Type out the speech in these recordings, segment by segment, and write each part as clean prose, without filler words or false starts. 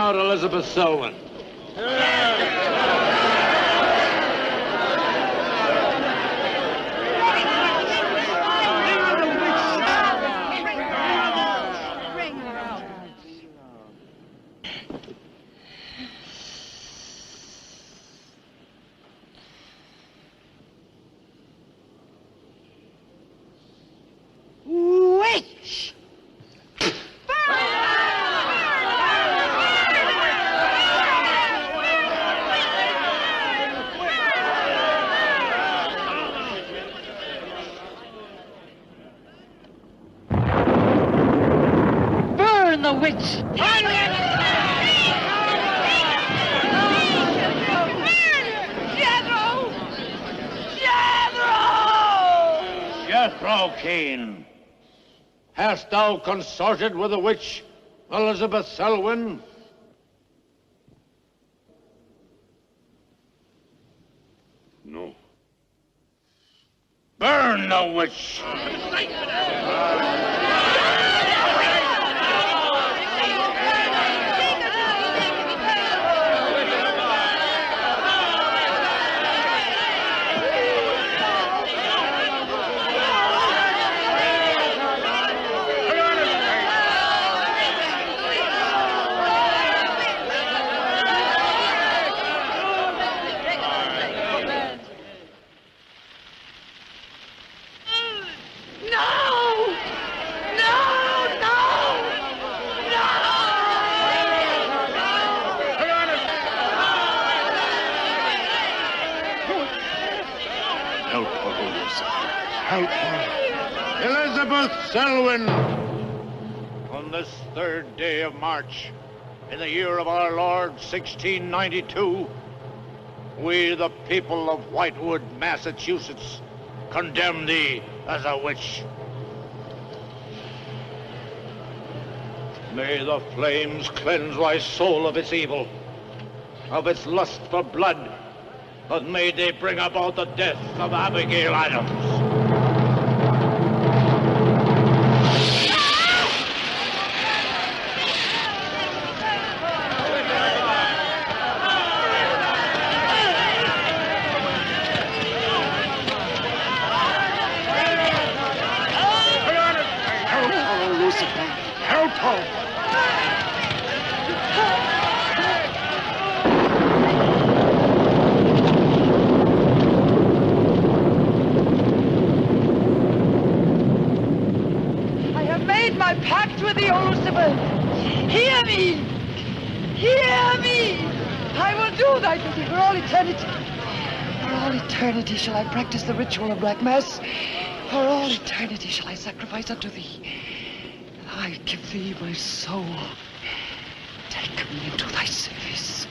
out Elizabeth Selwyn. Witch! Burn the witch! Jethro Keen, hast thou consorted with the witch Elizabeth Selwyn? No. Burn the witch! Elizabeth Selwyn, on this 3rd day of March, in the year of our Lord 1692, we, the people of Whitewood, Massachusetts, condemn thee as a witch. May the flames cleanse thy soul of its evil, of its lust for blood, but may they bring about the death of Abigail Adams. Pact with the old Lucifer. Hear me! Hear me! I will do thy bidding for all eternity. For all eternity shall I practice the ritual of Black Mass. For all eternity shall I sacrifice unto thee. I give thee my soul. Take me into thy service.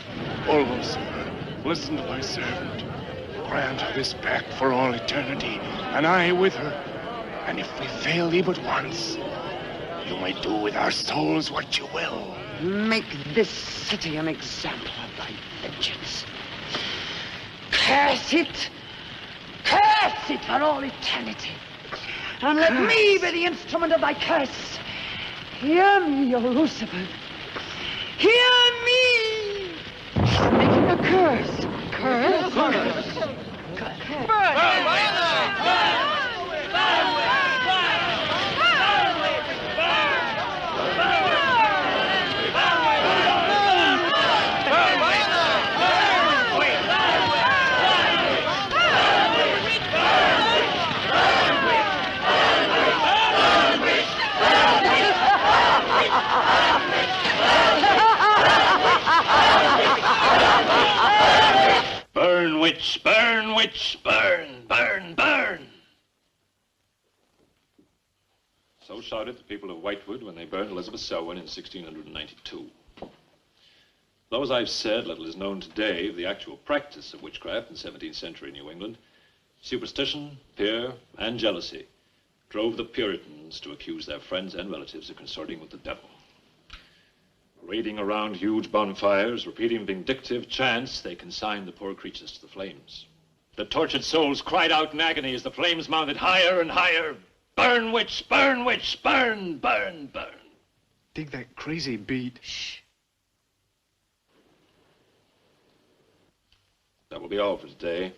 O Lucifer, listen to thy servant. Grant her this pact for all eternity, and I with her. And if we fail thee but once, you may do with our souls what you will. Make this city an example of thy vengeance. Curse it! Curse it for all eternity! And let me be the instrument of thy curse. Hear me, O Lucifer. Hear me! Making a curse. Curse? Curse. Burn! Burn, witch, burn, witch, burn, burn, burn. So shouted the people of Whitewood when they burned Elizabeth Selwyn in 1692. Though, as I've said, little is known today of the actual practice of witchcraft in 17th century New England, superstition, fear, and jealousy drove the Puritans to accuse their friends and relatives of consorting with the devil. Raiding around huge bonfires, repeating vindictive chants, they consigned the poor creatures to the flames. The tortured souls cried out in agony as the flames mounted higher and higher. Burn, witch, burn, witch, burn, burn, burn. Dig that crazy beat. Shh. That will be all for today.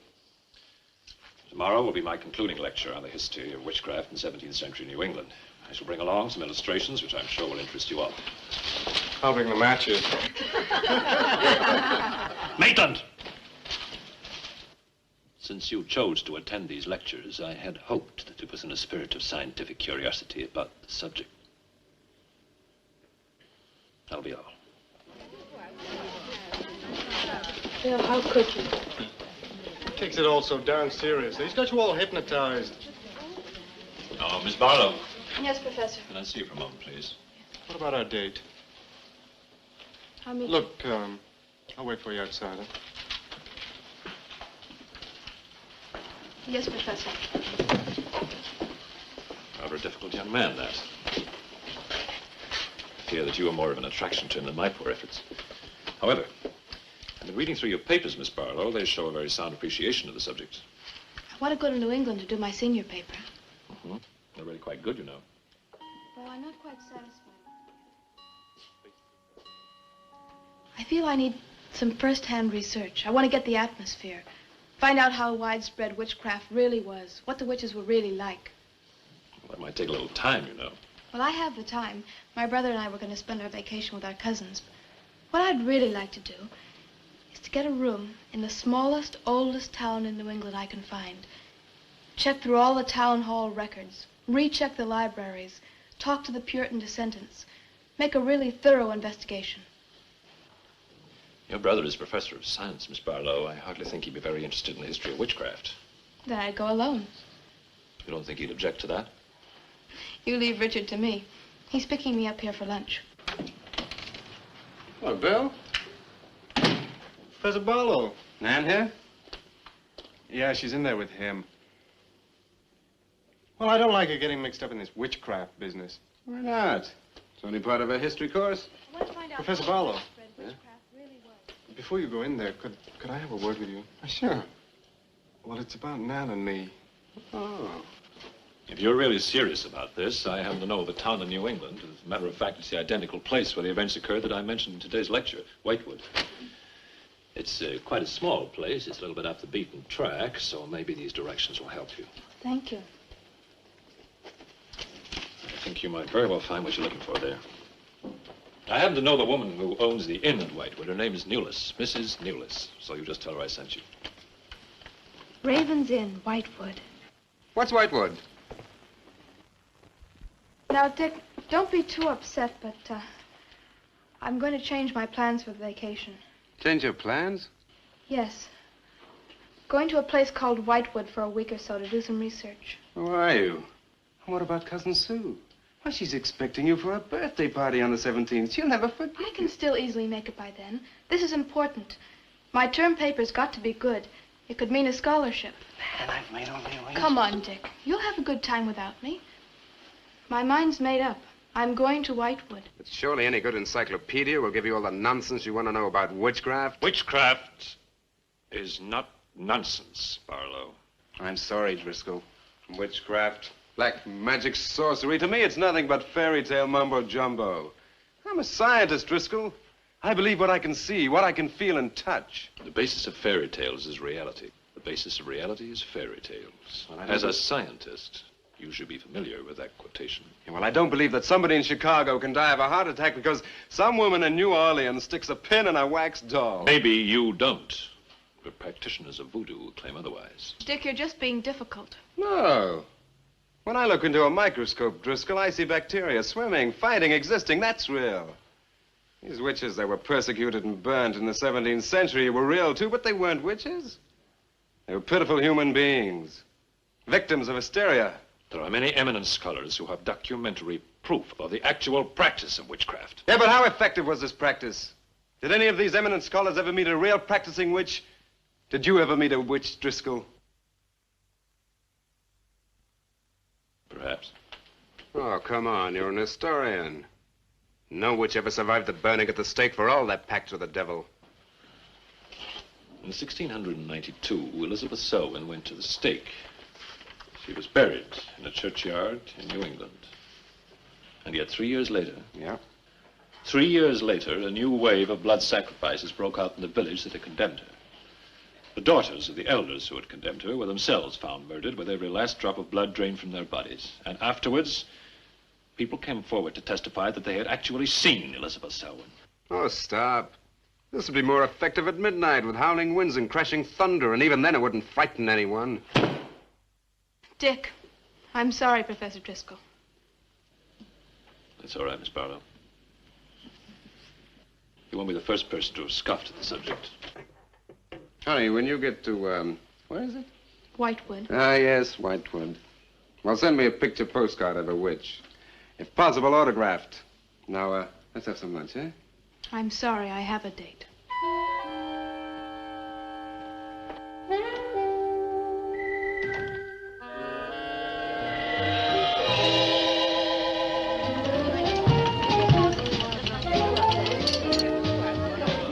Tomorrow will be my concluding lecture on the history of witchcraft in 17th century New England. I shall bring along some illustrations which I'm sure will interest you all. I'll bring the matches. Maitland! Since you chose to attend these lectures, I had hoped that it was in a spirit of scientific curiosity about the subject. That'll be all. Bill, how could you? He takes it all so darn seriously. He's got you all hypnotized. Oh, Miss Barlow. Yes, Professor. Can I see you for a moment, please? What about our date? I'll meet Look, I'll wait for you outside. Huh? you. Yes, Professor. Rather a difficult young man, that. I fear that you are more of an attraction to him than my poor efforts. However, I've been reading through your papers, Miss Barlow. They show a very sound appreciation of the subject. I want to go to New England to do my senior paper. Mm-hmm. They're really quite good, you know. Well, I'm not quite satisfied. I feel I need some first-hand research. I want to get the atmosphere. Find out how widespread witchcraft really was. What the witches were really like. Well, that might take a little time, you know. Well, I have the time. My brother and I were going to spend our vacation with our cousins. What I'd really like to do is to get a room in the smallest, oldest town in New England I can find. Check through all the town hall records. Recheck the libraries. Talk to the Puritan descendants. Make a really thorough investigation. Your brother is professor of science, Miss Barlow. I hardly think he'd be very interested in the history of witchcraft. Then I'd go alone. You don't think he'd object to that? You leave Richard to me. He's picking me up here for lunch. Hello, Bill. Professor Barlow. Nan here? Yeah, she's in there with him. Well, I don't like her getting mixed up in this witchcraft business. Why not? It's only part of a history course. I want to find out Professor how Barlow. widespread witchcraft really was. Before you go in there, could I have a word with you? Sure. Well, it's about Nan and me. Oh. If you're really serious about this, I happen to know of a town in New England. As a matter of fact, it's the identical place where the events occurred that I mentioned in today's lecture, Whitewood. It's quite a small place. It's a little bit off the beaten track, so maybe these directions will help you. Thank you. I think you might very well find what you're looking for there. I happen to know the woman who owns the inn at Whitewood. Her name is Newless, Mrs. Newless. So you just tell her I sent you. Raven's Inn, Whitewood. What's Whitewood? Now, Dick, don't be too upset, but I'm going to change my plans for the vacation. Change your plans? Yes. Going to a place called Whitewood for a week or so to do some research. Who are you? And what about Cousin Sue? Why, she's expecting you for a birthday party on the 17th. She'll never forget. I can still easily make it by then. This is important. My term paper's got to be good. It could mean a scholarship. And I've made only a Come on, Dick. You'll have a good time without me. My mind's made up. I'm going to Whitewood. But surely any good encyclopedia will give you all the nonsense you want to know about witchcraft. Witchcraft is not nonsense, Barlow. I'm sorry, Driscoll. Witchcraft, black magic, sorcery. To me, it's nothing but fairy tale mumbo-jumbo. I'm a scientist, Driscoll. I believe what I can see, what I can feel and touch. The basis of fairy tales is reality. The basis of reality is fairy tales. Well, As a scientist, you should be familiar with that quotation. Yeah, well, I don't believe that somebody in Chicago can die of a heart attack because some woman in New Orleans sticks a pin in a wax doll. Maybe you don't, but practitioners of voodoo claim otherwise. Dick, you're just being difficult. No. When I look into a microscope, Driscoll, I see bacteria swimming, fighting, existing. That's real. These witches that were persecuted and burnt in the 17th century were real, too, but they weren't witches. They were pitiful human beings, victims of hysteria. There are many eminent scholars who have documentary proof of the actual practice of witchcraft. Yeah, but how effective was this practice? Did any of these eminent scholars ever meet a real practicing witch? Did you ever meet a witch, Driscoll? Perhaps. Oh, come on, you're an historian. No witch ever survived the burning at the stake for all that pact with the devil. In 1692, Elizabeth Selwyn went to the stake. She was buried in a churchyard in New England. And yet 3 years later... Yeah? 3 years later, a new wave of blood sacrifices broke out in the village that had condemned her. The daughters of the elders who had condemned her were themselves found murdered with every last drop of blood drained from their bodies. And afterwards, people came forward to testify that they had actually seen Elizabeth Selwyn. Oh, stop. This would be more effective at midnight with howling winds and crashing thunder, and even then it wouldn't frighten anyone. Dick, I'm sorry, Professor Driscoll. That's all right, Miss Barlow. You won't be the first person to have scoffed at the subject. Honey, when you get to, where is it? Whitewood. Ah, yes, Whitewood. Well, send me a picture postcard of a witch. If possible, autographed. Now, let's have some lunch, eh? I'm sorry, I have a date.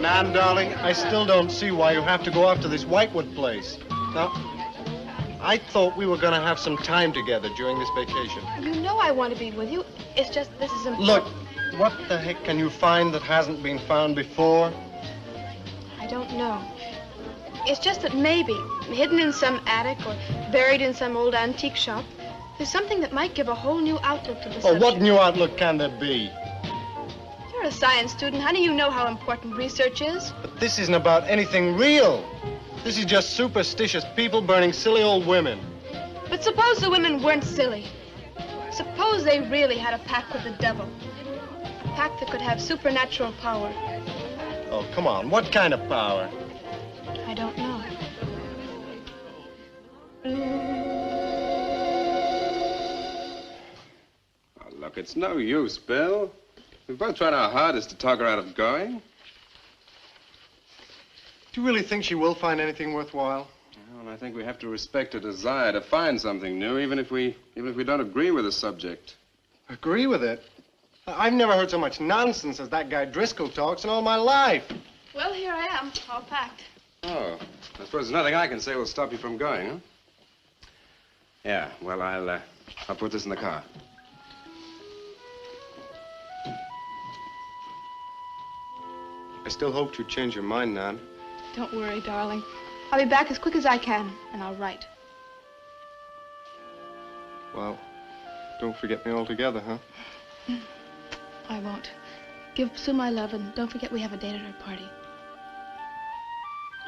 Nan, darling, I still don't see why you have to go off to this Whitewood place. Now, I thought we were going to have some time together during this vacation. You know I want to be with you. It's just this is important. Look, what the heck can you find that hasn't been found before? I don't know. It's just that maybe, hidden in some attic or buried in some old antique shop, there's something that might give a whole new outlook to the Oh, subject. what new outlook can there be? You're a science student, honey. You know how important research is. But this isn't about anything real. This is just superstitious people burning silly old women. But suppose the women weren't silly. Suppose they really had a pact with the devil. A pact that could have supernatural power. Oh, come on. What kind of power? I don't know. Oh, look, it's no use, Bill. We've both tried our hardest to talk her out of going. Do you really think she will find anything worthwhile? Well, I think we have to respect her desire to find something new, even if we don't agree with the subject. Agree with it? I've never heard so much nonsense as that guy Driscoll talks in all my life. Well, here I am, all packed. Oh, I suppose there's nothing I can say will stop you from going, huh? Yeah, well, I'll put this in the car. I still hoped you'd change your mind, Nan. Don't worry, darling. I'll be back as quick as I can, and I'll write. Well, don't forget me altogether, huh? I won't. Give Sue my love, and don't forget we have a date at her party.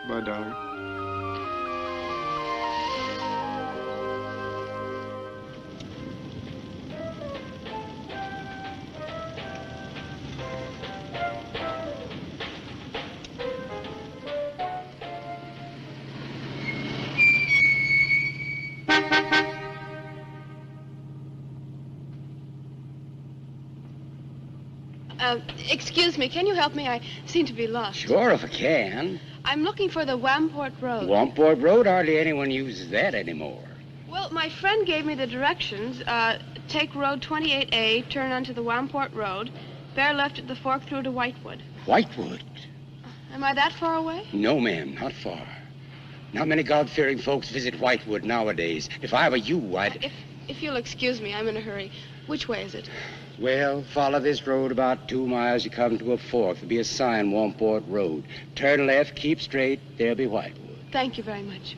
Bye, darling. Excuse me, can you help me? I seem to be lost. Sure, if I can. I'm looking for the Wamport Road. Wamport Road, hardly anyone uses that anymore. Well, my friend gave me the directions. Take road 28A, turn onto the Wamport Road, bear left at the fork through to Whitewood. Whitewood? Am I that far away? No, ma'am, not far. Not many God-fearing folks visit Whitewood nowadays. If I were you, I'd... If you'll excuse me, I'm in a hurry. Which way is it? Well, follow this road about 2 miles. You come to a fork. There'll be a sign, Wamport Road. Turn left, keep straight. There'll be Whitewood. Thank you very much.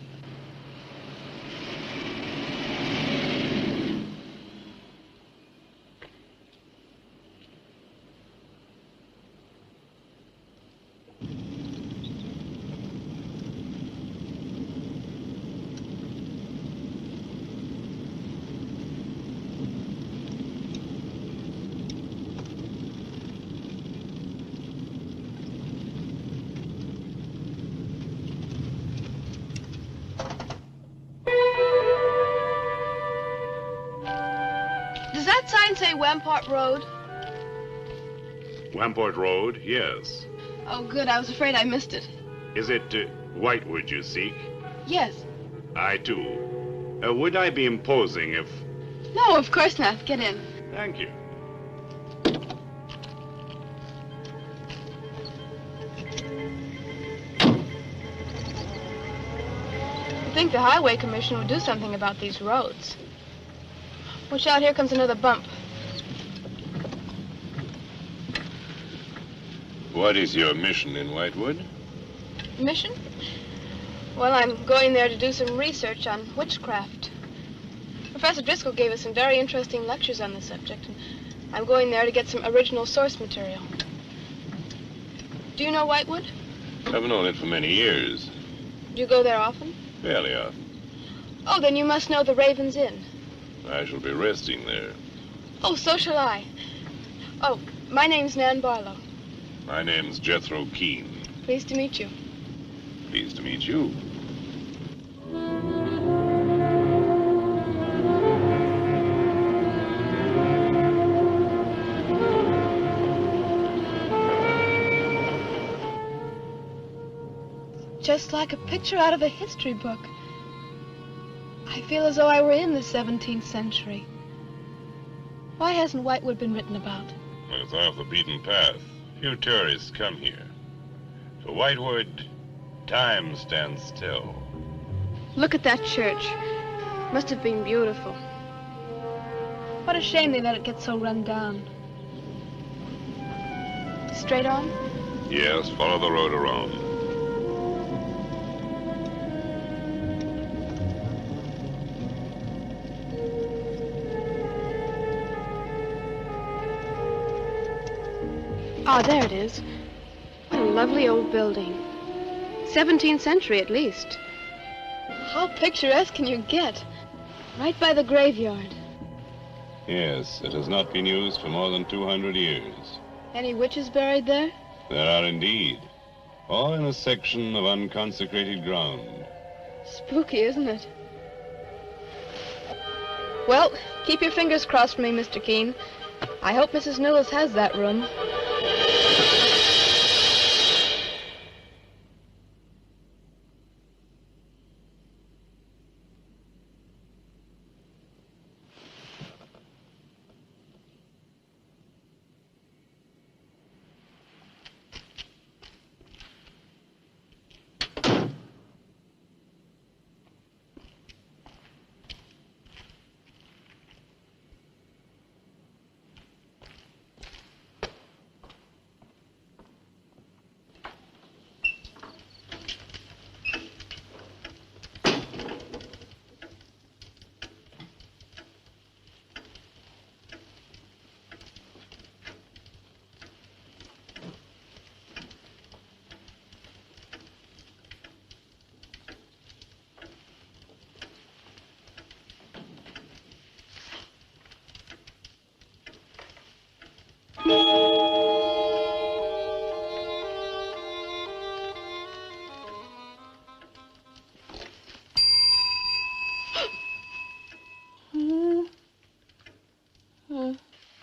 Does that sign say Wamport Road? Wamport Road, yes. Oh, good. I was afraid I missed it. Is it Whitewood you seek? Yes. I, too. Would I be imposing if... No, of course not. Get in. Thank you. I think the Highway Commission would do something about these roads. Watch out, here comes another bump. What is your mission in Whitewood? Mission? Well, I'm going there to do some research on witchcraft. Professor Driscoll gave us some very interesting lectures on the subject, and I'm going there to get some original source material. Do you know Whitewood? I've known it for many years. Do you go there often? Fairly often. Oh, then you must know the Raven's Inn. I shall be resting there. Oh, so shall I. Oh, my name's Nan Barlow. My name's Jethro Keene. Pleased to meet you. Pleased to meet you. Just like a picture out of a history book. I feel as though I were in the 17th century. Why hasn't Whitewood been written about? It's off the beaten path. Few tourists come here. For Whitewood, time stands still. Look at that church. Must have been beautiful. What a shame they let it get so run down. Straight on? Yes, follow the road around. Ah, there it is. What a lovely old building. 17th century at least. How picturesque can you get? Right by the graveyard. Yes, it has not been used for more than 200 years. Any witches buried there? There are indeed. All in a section of unconsecrated ground. Spooky, isn't it? Well, keep your fingers crossed for me, Mr. Keene. I hope Mrs. Newell has that room.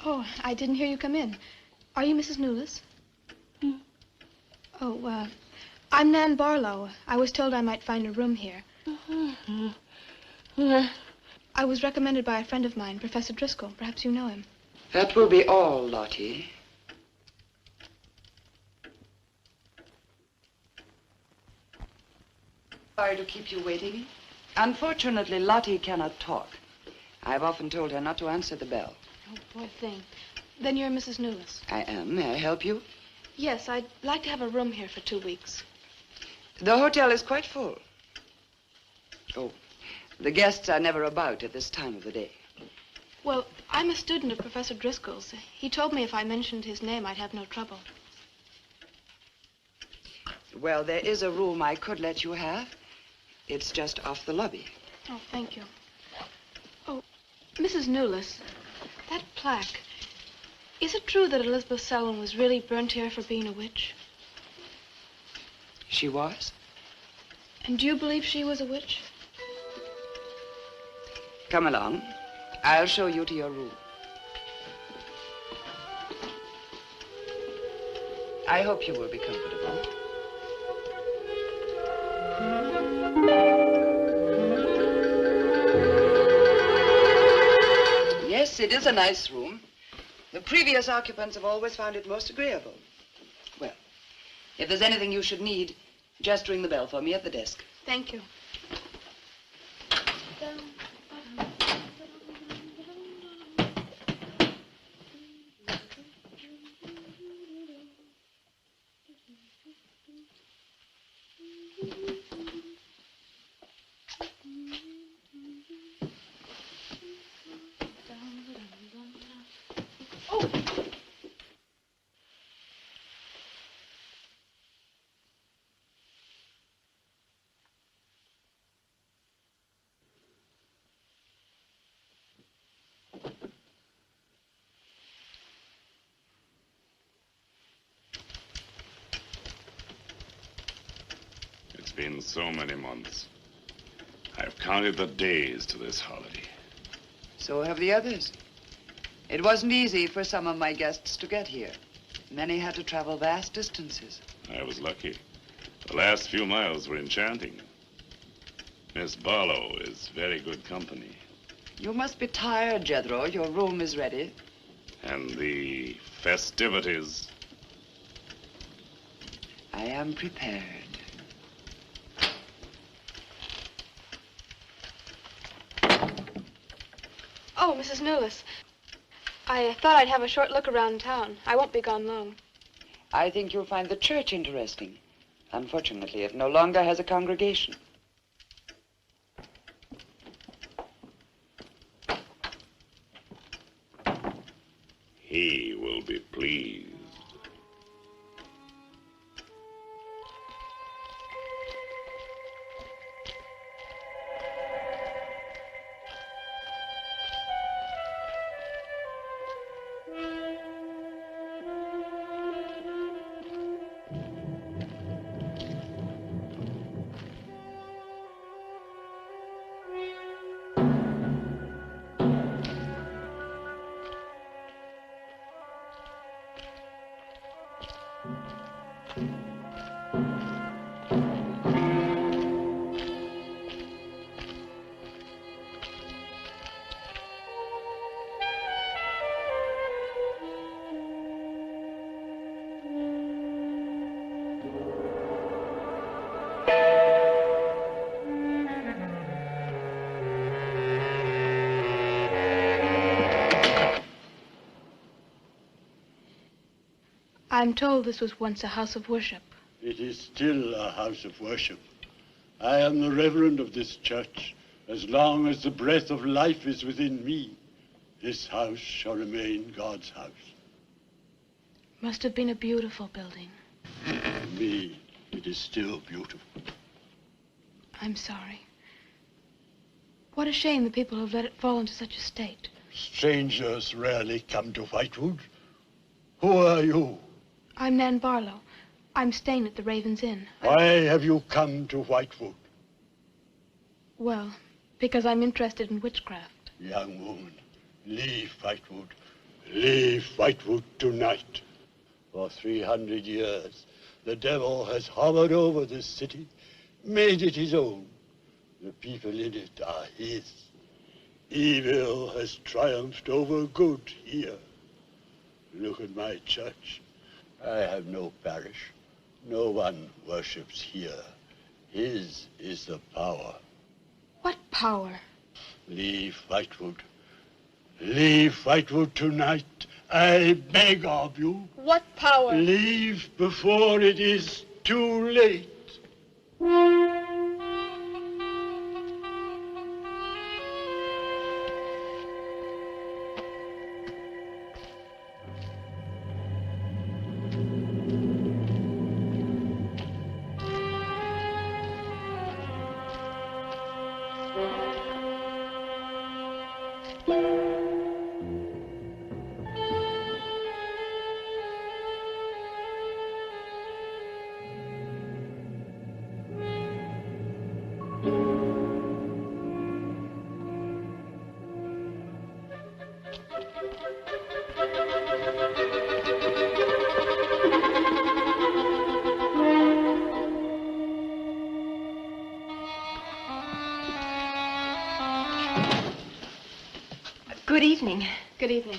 Oh, I didn't hear you come in. Are you Mrs. Newless? Oh, I'm Nan Barlow. I was told I might find a room here. I was recommended by a friend of mine, Professor Driscoll. Perhaps you know him. That will be all, Lottie. Sorry to keep you waiting. Unfortunately, Lottie cannot talk. I've often told her not to answer the bell. Oh, poor thing. Then you're Mrs. Newless. I am. May I help you? Yes, I'd like to have a room here for 2 weeks. The hotel is quite full. Oh, the guests are never about at this time of the day. Well, I'm a student of Professor Driscoll's. He told me if I mentioned his name, I'd have no trouble. Well, there is a room I could let you have. It's just off the lobby. Oh, thank you. Oh, Mrs. Newless, that plaque. Is it true that Elizabeth Selwyn was really burnt here for being a witch? She was? And do you believe she was a witch? Come along. I'll show you to your room. I hope you will be comfortable. Yes, it is a nice room. The previous occupants have always found it most agreeable. Well, if there's anything you should need, just ring the bell for me at the desk. Thank you. been so many months. I've counted the days to this holiday. So have the others. It wasn't easy for some of my guests to get here. Many had to travel vast distances. I was lucky. The last few miles were enchanting. Miss Barlow is very good company. You must be tired, Jethro. Your room is ready. And the festivities. I am prepared. Oh, Mrs. Newless. I thought I'd have a short look around town. I won't be gone long. I think you'll find the church interesting. Unfortunately, it no longer has a congregation. He will be pleased. I'm told this was once a house of worship. It is still a house of worship. I am the reverend of this church. As long as the breath of life is within me, this house shall remain God's house. Must have been a beautiful building. For me, it is still beautiful. I'm sorry. What a shame the people have let it fall into such a state. Strangers rarely come to Whitewood. Who are you? I'm Nan Barlow. I'm staying at the Raven's Inn. Why have you come to Whitewood? Well, because I'm interested in witchcraft. Young woman, leave Whitewood. Leave Whitewood tonight. For 300 years, the devil has hovered over this city, made it his own. The people in it are his. Evil has triumphed over good here. Look at my church. I have no parish. No one worships here. His is the power. What power? Leave Whitewood. Leave Whitewood tonight. I beg of you. What power? Leave before it is too late. Good evening. Good evening.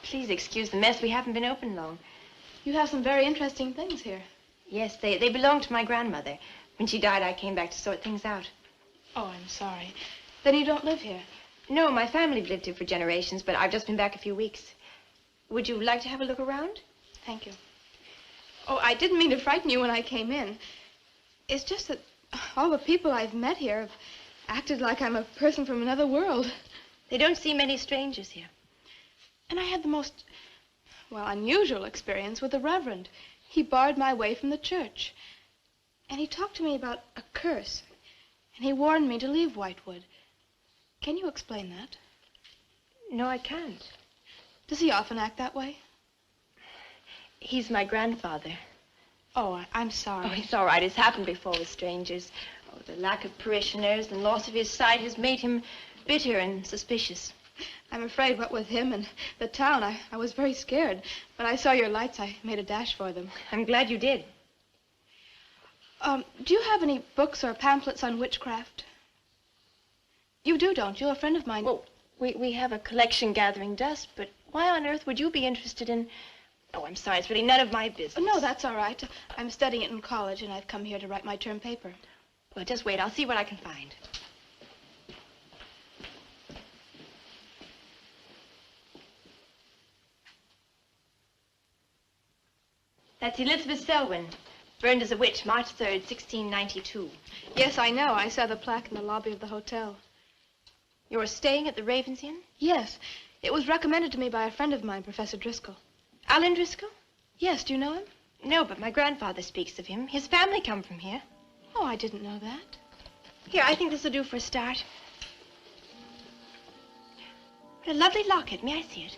Please excuse the mess. We haven't been open long. You have some very interesting things here. Yes, they belonged to my grandmother. When she died, I came back to sort things out. Oh, I'm sorry. Then you don't live here? No, my family have lived here for generations, but I've just been back a few weeks. Would you like to have a look around? Thank you. Oh, I didn't mean to frighten you when I came in. It's just that all the people I've met here have acted like I'm a person from another world. They don't see many strangers here. And I had the most, well, unusual experience with the Reverend. He barred my way from the church. And he talked to me about a curse. And he warned me to leave Whitewood. Can you explain that? No, I can't. Does he often act that way? He's my grandfather. Oh, I'm sorry. Oh, it's all right. It's happened before with strangers. Oh, the lack of parishioners and loss of his sight has made him bitter and suspicious. I'm afraid what with him and the town, I was very scared. When I saw your lights, I made a dash for them. I'm glad you did. Do you have any books or pamphlets on witchcraft? You do, don't you? A friend of mine... Well, we have a collection gathering dust, but why on earth would you be interested in... Oh, I'm sorry. It's really none of my business. No, that's all right. I'm studying it in college, and I've come here to write my term paper. Well, just wait. I'll see what I can find. That's Elizabeth Llewellyn, burned as a witch, March 3rd, 1692. Yes, I know. I saw the plaque in the lobby of the hotel. You're staying at the Ravens Inn? Yes. It was recommended to me by a friend of mine, Professor Driscoll. Alan Driscoll? Yes, do you know him? No, but my grandfather speaks of him. His family come from here. Oh, I didn't know that. Here, I think this will do for a start. What a lovely locket. May I see it?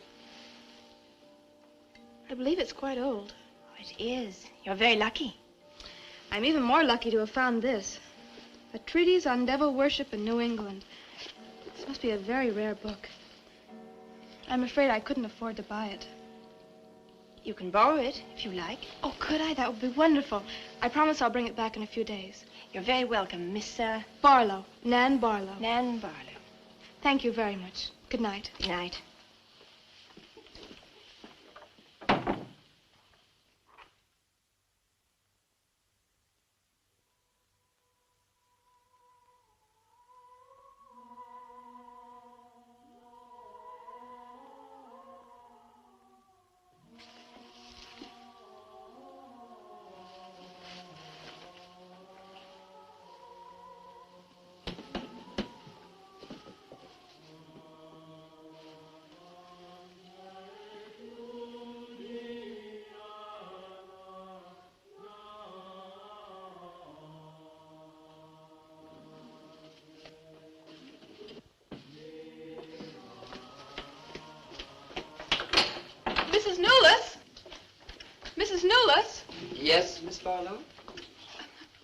I believe it's quite old. Oh, it is. You're very lucky. I'm even more lucky to have found this. A treatise on devil worship in New England. This must be a very rare book. I'm afraid I couldn't afford to buy it. You can borrow it, if you like. Oh, could I? That would be wonderful. I promise I'll bring it back in a few days. You're very welcome, Miss, Barlow. Nan Barlow. Nan Barlow. Thank you very much. Good night. Good night. Mrs. Newless? Mrs. Newless? Yes, Miss Barlow?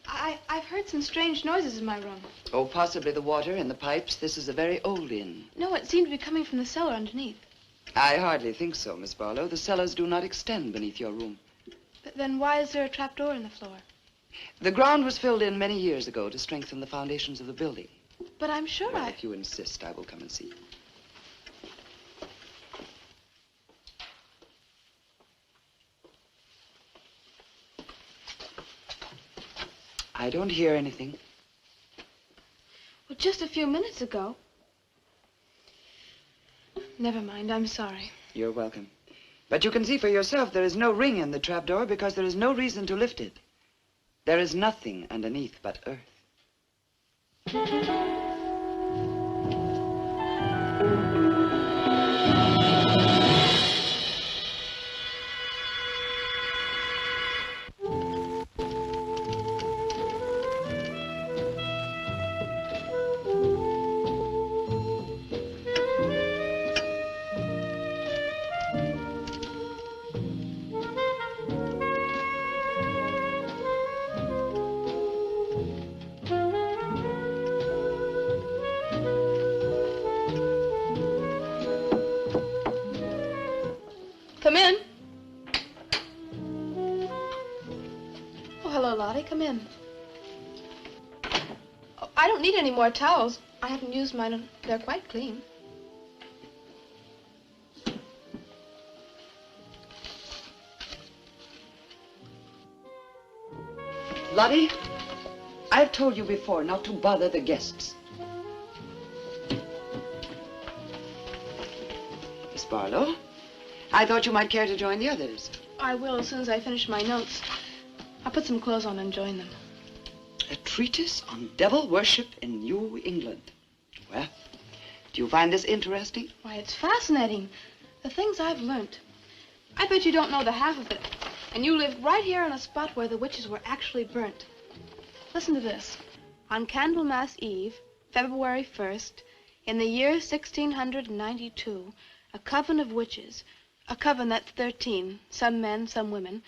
I've heard some strange noises in my room. Oh, possibly the water in the pipes. This is a very old inn. No, it seemed to be coming from the cellar underneath. I hardly think so, Miss Barlow. The cellars do not extend beneath your room. But then why is there a trapdoor in the floor? The ground was filled in many years ago to strengthen the foundations of the building. But I'm sure Well, if you insist, I will come and see you. I don't hear anything. Well, just a few minutes ago. Never mind, I'm sorry. You're welcome. But you can see for yourself there is no ring in the trapdoor because there is no reason to lift it. There is nothing underneath but earth. Come in. Oh, hello, Lottie. Come in. Oh, I don't need any more towels. I haven't used mine, and they're quite clean. Lottie, I've told you before not to bother the guests. Miss Barlow, I thought you might care to join the others. I will as soon as I finish my notes. I'll put some clothes on and join them. A treatise on devil worship in New England. Well, do you find this interesting? Why, it's fascinating. The things I've learned. I bet you don't know the half of it. And you live right here on a spot where the witches were actually burnt. Listen to this. On Candlemas Eve, February 1st, in the year 1692, a coven of witches, a coven that's 13, some men, some women,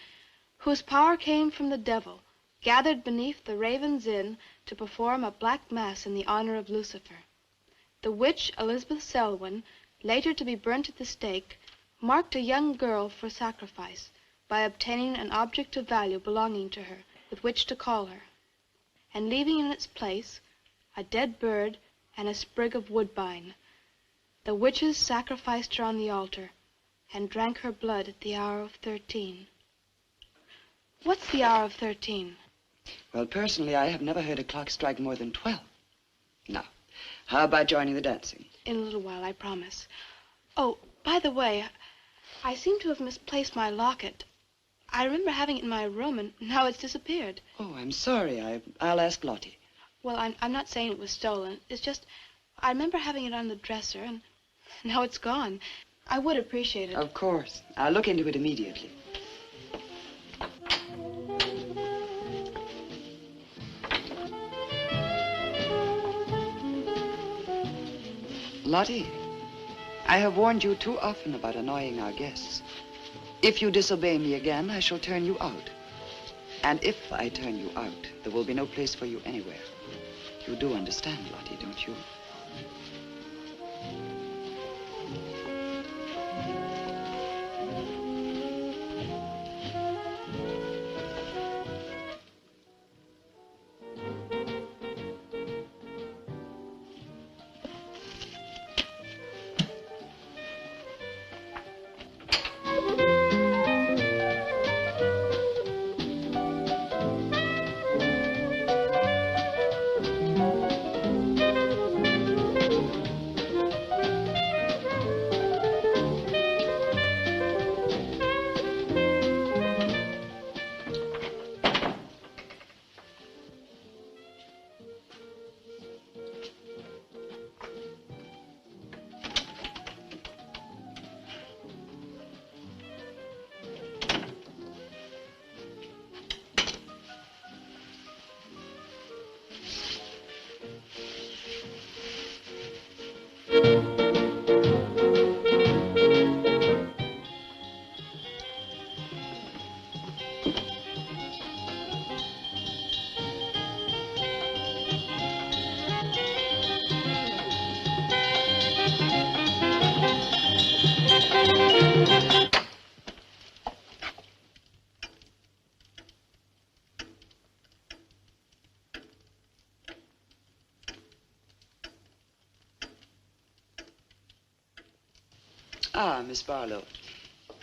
whose power came from the devil, gathered beneath the Raven's Inn to perform a black mass in the honor of Lucifer. The witch Elizabeth Selwyn, later to be burnt at the stake, marked a young girl for sacrifice by obtaining an object of value belonging to her with which to call her, and leaving in its place a dead bird and a sprig of woodbine. The witches sacrificed her on the altar and drank her blood at the hour of 13. What's the hour of 13? Well, personally, I have never heard a clock strike more than 12. Now, how about joining the dancing? In a little while, I promise. Oh, by the way, I seem to have misplaced my locket. I remember having it in my room, and now it's disappeared. Oh, I'm sorry. I'll ask Lottie. Well, I'm not saying it was stolen. It's just I remember having it on the dresser, and now it's gone. I would appreciate it. Of course. I'll look into it immediately. Lottie, I have warned you too often about annoying our guests. If you disobey me again, I shall turn you out. And if I turn you out, there will be no place for you anywhere. You do understand, Lottie, don't you? Ah, Miss Barlow.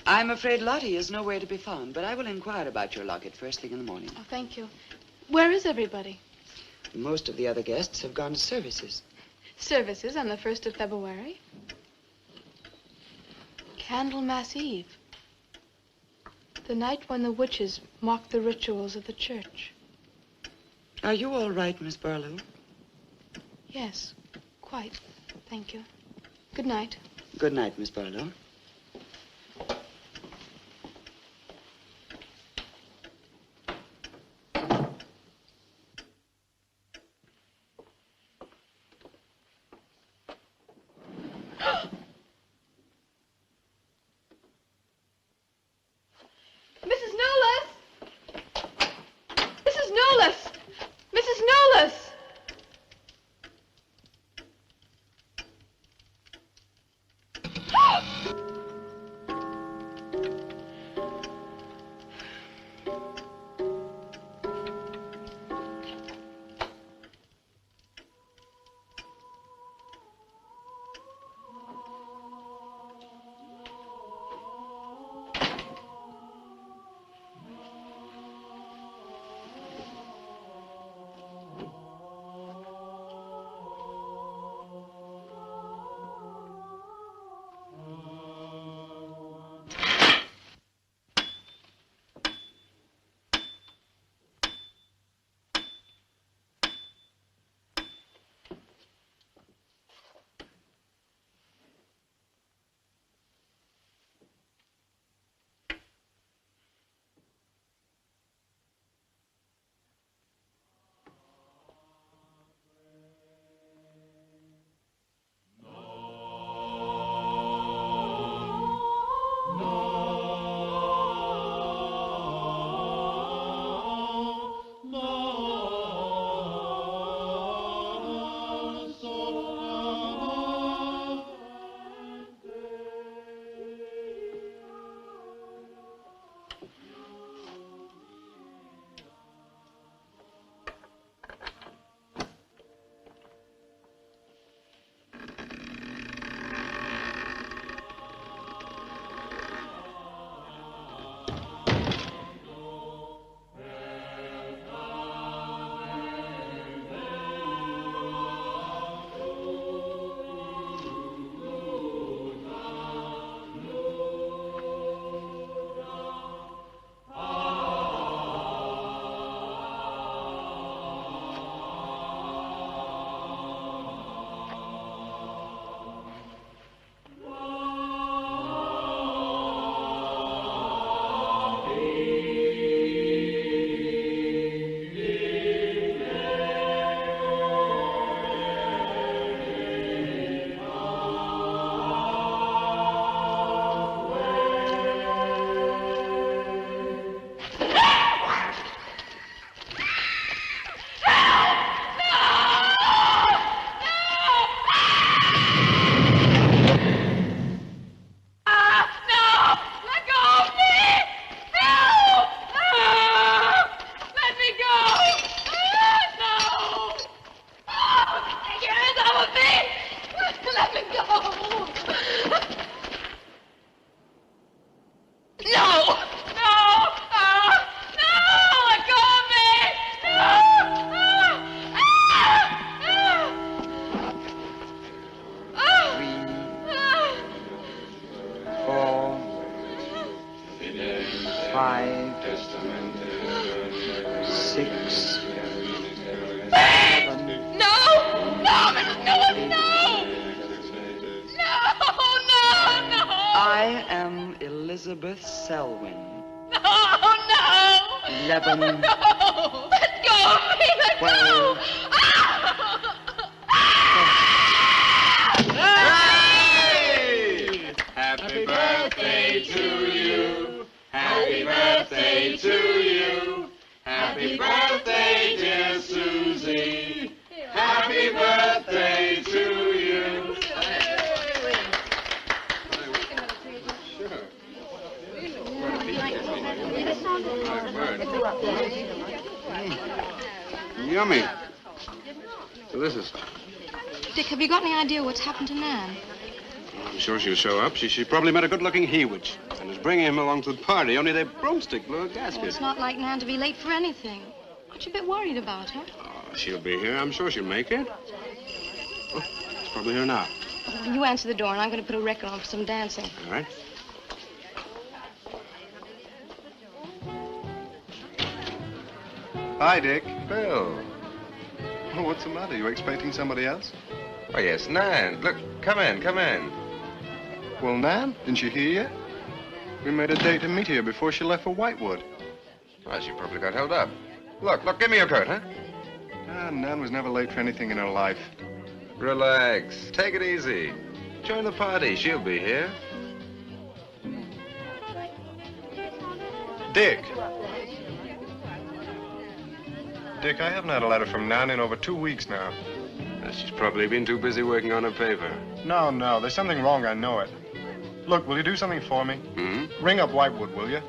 I'm afraid Lottie is nowhere to be found, but I will inquire about your locket first thing in the morning. Oh, thank you. Where is everybody? Most of the other guests have gone to services. Services on the 1st of February? Candlemas Eve. The night when the witches mocked the rituals of the church. Are you all right, Miss Barlow? Yes, quite. Thank you. Good night. Good night, Miss Barlow. Mrs. Knowles! Mrs. Knowles! Mrs. Knowles! 5, 6, 7. No! No, Mrs. Newell, no! No, no, no! I am Elizabeth Selwyn. No, no! 11. No! Let go of me! Let 12. go! Happy birthday to you. Happy birthday to you. Happy birthday, dear Susie. Happy birthday to you. Yummy. Delicious. Dick, have you got any idea what's happened to Nan? I'm sure she'll show up. She probably met a good-looking he-witch and is bringing him along to the party, only their broomstick blew a gasket. Oh, it's not like Nan to be late for anything. Aren't you a bit worried about her? Oh, she'll be here. I'm sure she'll make it. Oh, it's probably here now. Oh, you answer the door, and I'm going to put a record on for some dancing. All right. Hi, Dick. Bill. Oh, what's the matter? You expecting somebody else? Oh, yes, Nan. Look, come in, come in. Well, Nan, didn't you hear yet? We made a date to meet here before she left for Whitewood. Well, she probably got held up. Look, give me your coat, huh? Ah, Nan was never late for anything in her life. Relax. Take it easy. Join the party. She'll be here. Dick. Dick, I haven't had a letter from Nan in over 2 weeks now. She's probably been too busy working on her paper. No, there's something wrong, I know it. Look, will you do something for me? Hmm? Ring up Whitewood, will you?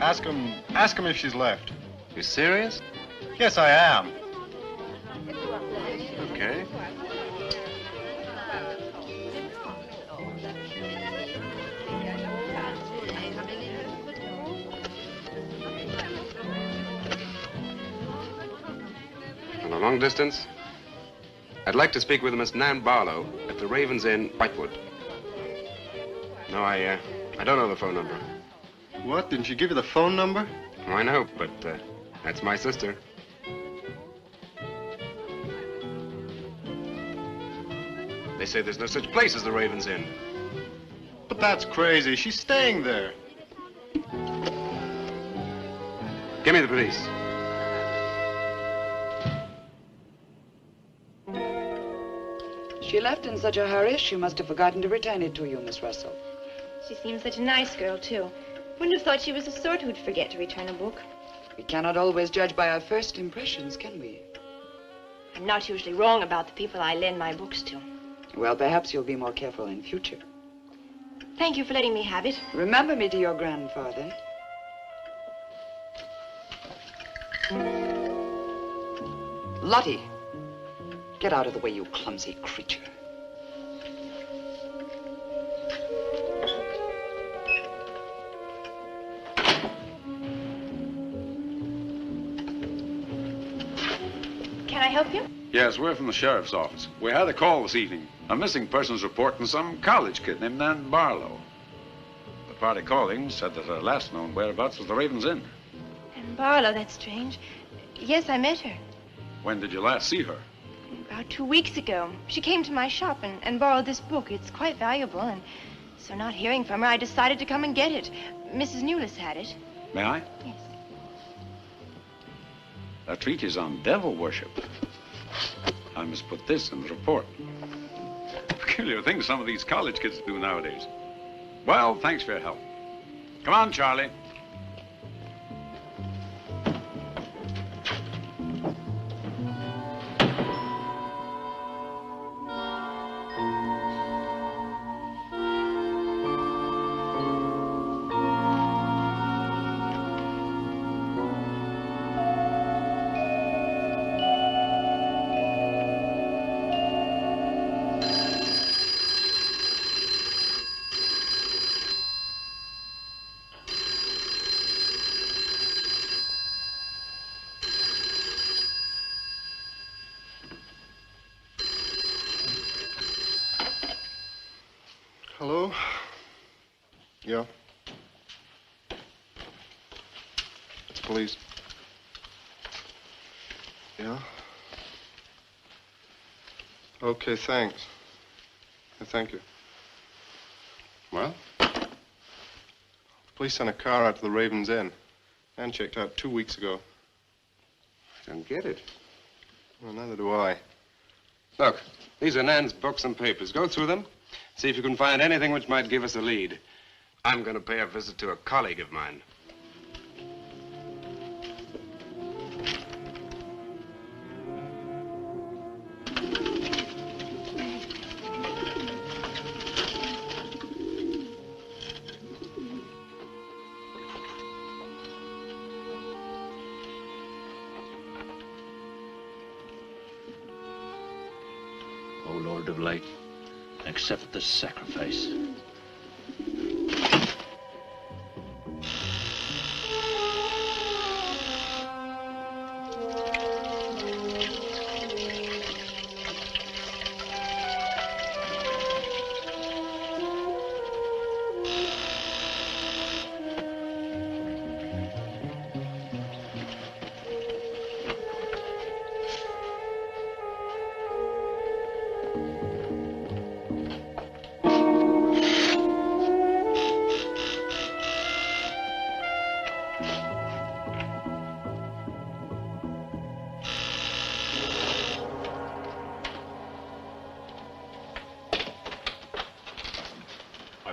Ask him if she's left. You serious? Yes, I am. Okay. On a long distance? I'd like to speak with Miss Nan Barlow at the Raven's Inn, Whitewood. No, I don't know the phone number. What? Didn't she give you the phone number? Oh, I know, but that's my sister. They say there's no such place as the Raven's Inn. But that's crazy. She's staying there. Give me the police. She left in such a hurry, she must have forgotten to return it to you, Miss Russell. She seems such a nice girl, too. Wouldn't have thought she was the sort who'd forget to return a book. We cannot always judge by our first impressions, can we? I'm not usually wrong about the people I lend my books to. Well, perhaps you'll be more careful in future. Thank you for letting me have it. Remember me to your grandfather. Lottie, get out of the way, you clumsy creature. Can I help you? Yes, we're from the sheriff's office. We had a call this evening. A missing persons report from some college kid named Nan Barlow. The party calling said that her last known whereabouts was the Raven's Inn. And Barlow, that's strange. Yes, I met her. When did you last see her? About 2 weeks ago. She came to my shop and borrowed this book. It's quite valuable, and so not hearing from her, I decided to come and get it. Mrs. Newlis had it. May I? Yes. A treatise on devil worship. I must put this in the report. Peculiar things some of these college kids do nowadays. Well, thanks for your help. Come on, Charlie. Hello? Yeah. please. Yeah? Okay, thanks. Thank you. Well? Police sent a car out to the Raven's Inn. Nan checked out 2 weeks ago. I don't get it. Well, neither do I. Look, these are Nan's books and papers. Go through them. See if you can find anything which might give us a lead. I'm going to pay a visit to a colleague of mine. O Lord of Light, accept this sacrifice.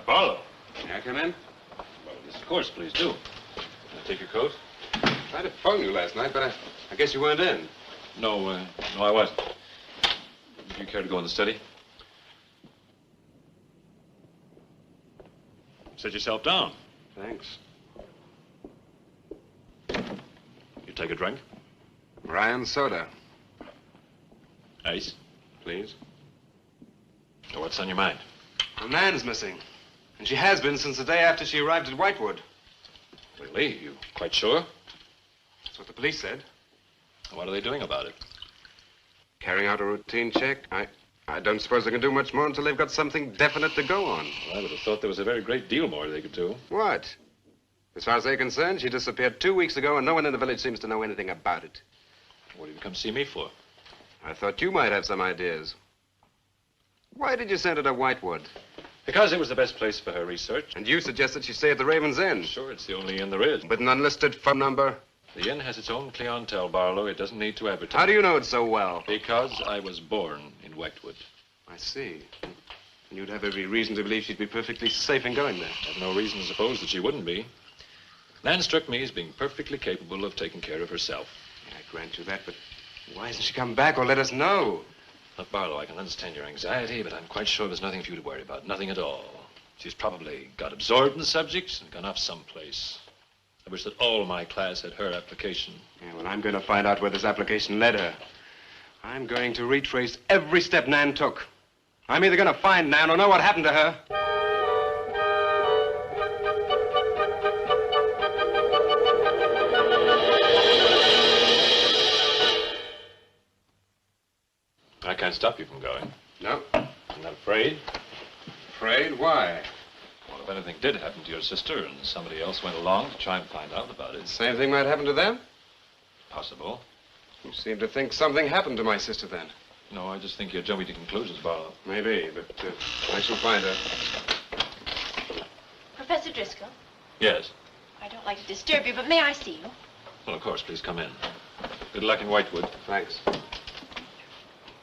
Barlow. May I come in? Well, yes, of course, please do. Can I take your coat? I tried to phone you last night, but I guess you weren't in. No, I wasn't. Would you care to go in the study? Sit yourself down. Thanks. You take a drink? Ryan soda. Ice? Please. So what's on your mind? Well, Nan's missing. And she has been since the day after she arrived at Whitewood. Really? You quite sure? That's what the police said. What are they doing about it? Carrying out a routine check. I don't suppose they can do much more until they've got something definite to go on. Well, I would have thought there was a very great deal more they could do. What? As far as they're concerned, she disappeared 2 weeks ago, and no one in the village seems to know anything about it. What did you come see me for? I thought you might have some ideas. Why did you send her to Whitewood? Because it was the best place for her research. And you suggested she stay at the Raven's Inn. Sure, it's the only inn there is. With an unlisted phone number? The inn has its own clientele, Barlow. It doesn't need to advertise. How do you know it so well? Because I was born in Whitewood. I see. And you'd have every reason to believe she'd be perfectly safe in going there. I have no reason to suppose that she wouldn't be. Nan struck me as being perfectly capable of taking care of herself. I grant you that, but why hasn't she come back or let us know? Look, Barlow, I can understand your anxiety, but I'm quite sure there's nothing for you to worry about. Nothing at all. She's probably got absorbed in the subject and gone off someplace. I wish that all my class had her application. Yeah, well, I'm going to find out where this application led her. I'm going to retrace every step Nan took. I'm either going to find Nan or know what happened to her. I can't stop you from going. No. I'm not afraid. Afraid? Why? Well, if anything did happen to your sister and somebody else went along to try and find out about it. Same thing might happen to them? Possible. You seem to think something happened to my sister then. No, I just think you're jumping to conclusions, Barlow. Maybe, but I shall find her. Professor Driscoll, Yes. I don't like to disturb you, but may I see you? Well, of course, please come in. Good luck in Whitewood. Thanks.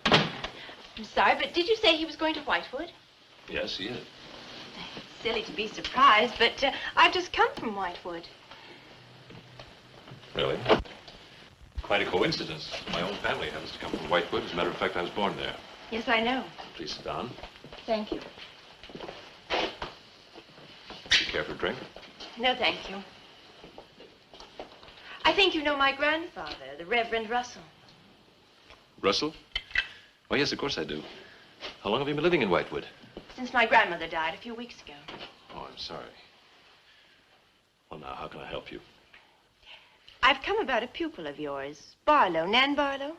I'm sorry, but did you say he was going to Whitewood? Yes, he is. It's silly to be surprised, but I've just come from Whitewood. Really? Quite a coincidence. My own family happens to come from Whitewood. As a matter of fact, I was born there. Yes, I know. Please sit down. Thank you. Do you care for a drink? No, thank you. I think you know my grandfather, the Reverend Russell. Russell? Oh, yes, of course I do. How long have you been living in Whitewood? Since my grandmother died a few weeks ago. Oh, I'm sorry. Well, now, how can I help you? I've come about a pupil of yours, Barlow, Nan Barlow.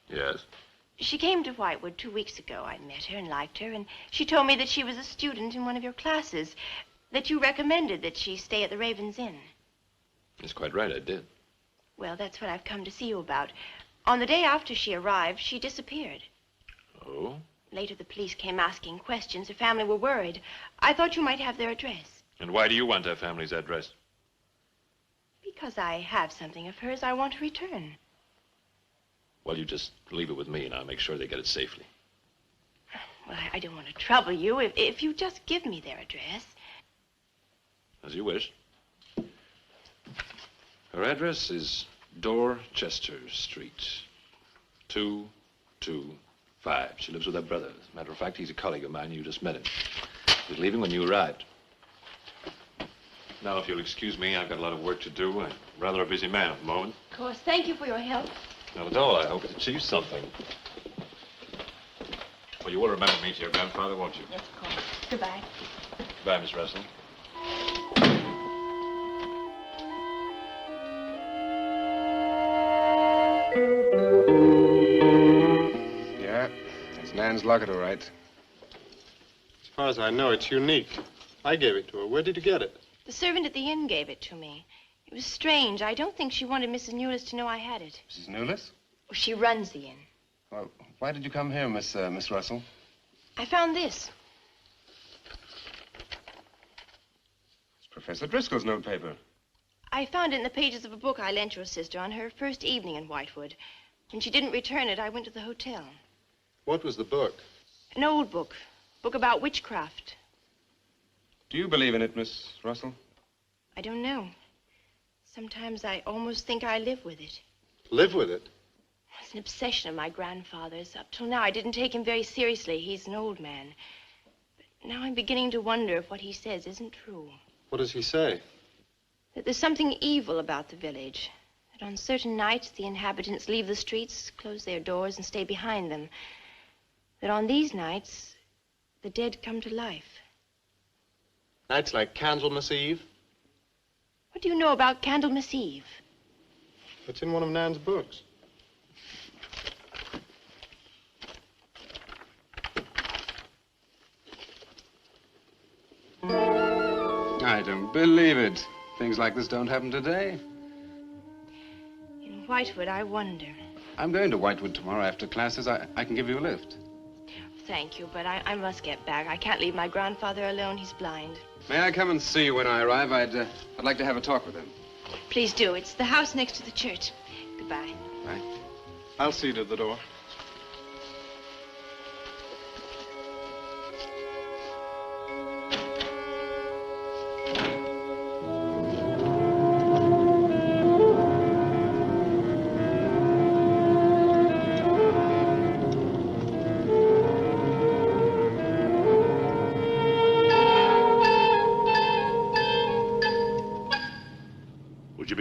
Yes? She came to Whitewood 2 weeks ago. I met her and liked her, and she told me that she was a student in one of your classes, that you recommended that she stay at the Raven's Inn. Is That's quite right, I did. Well, that's what I've come to see you about. On the day after she arrived, she disappeared. Oh? Later, the police came asking questions. Her family were worried. I thought you might have their address. And why do you want her family's address? Because I have something of hers I want to return. Well, you just leave it with me, and I'll make sure they get it safely. Well, I don't want to trouble you. If you just give me their address. As you wish. Her address is Dorchester Street, 225. She lives with her brother. As a matter of fact, he's a colleague of mine. You just met him. He was leaving when you arrived. Now, if you'll excuse me, I've got a lot of work to do. I'm rather a busy man at the moment. Of course. Thank you for your help. Not at all. I hope it achieves something. Well, you will remember me to your grandfather, won't you? Yes, of course. Goodbye. Goodbye, Miss Russell. Yeah, that's Nan's locket, all right. As far as I know, it's unique. I gave it to her. Where did you get it? The servant at the inn gave it to me. It was strange. I don't think she wanted Mrs. Newless to know I had it. Mrs. Newless? Well, she runs the inn. Well, why did you come here, Miss Russell? I found this. It's Professor Driscoll's notepaper. I found it in the pages of a book I lent your sister on her first evening in Whitewood. When she didn't return it, I went to the hotel. What was the book? An old book. Book about witchcraft. Do you believe in it, Miss Russell? I don't know. Sometimes I almost think I live with it. Live with it? It's an obsession of my grandfather's. Up till now, I didn't take him very seriously. He's an old man. But now I'm beginning to wonder if what he says isn't true. What does he say? That there's something evil about the village. That on certain nights, the inhabitants leave the streets, close their doors, and stay behind them. That on these nights, the dead come to life. Nights like Candlemas Eve? What do you know about Candlemas Eve? It's in one of Nan's books. I don't believe it. Things like this don't happen today. In Whitewood, I wonder. I'm going to Whitewood tomorrow after classes. I can give you a lift. Thank you, but I must get back. I can't leave my grandfather alone. He's blind. May I come and see you when I arrive? I'd like to have a talk with him. Please do. It's the house next to the church. Goodbye. Bye. I'll see you to the door.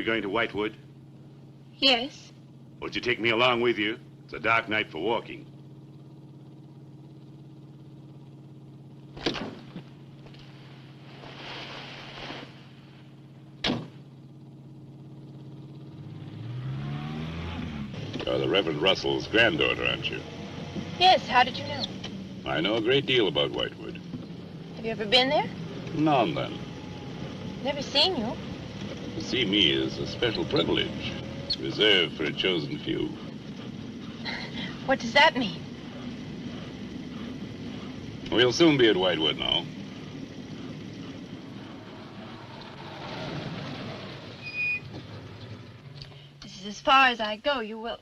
Going to Whitewood? Yes. Would you take me along with you? It's a dark night for walking. You're the Reverend Russell's granddaughter, aren't you? Yes, how did you know? I know a great deal about Whitewood. Have you ever been there? Now and then. Never seen you. To see me is a special privilege. It's reserved for a chosen few. What does that mean? We'll soon be at Whitewood now. This is as far as I go. You will...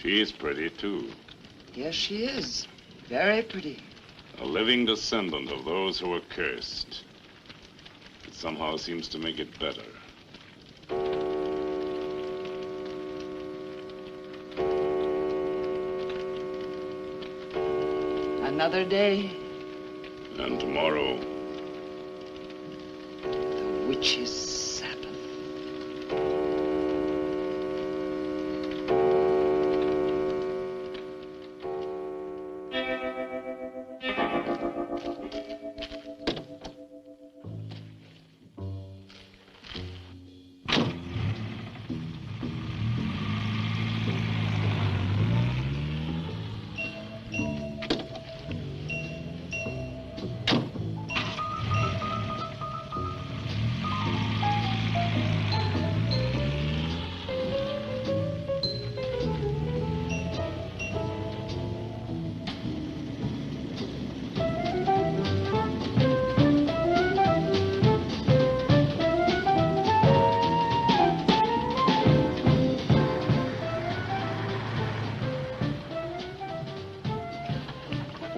She's pretty, too. Yes, she is. Very pretty. A living descendant of those who were cursed. It somehow seems to make it better. Another day. And tomorrow. The witch's Sabbath.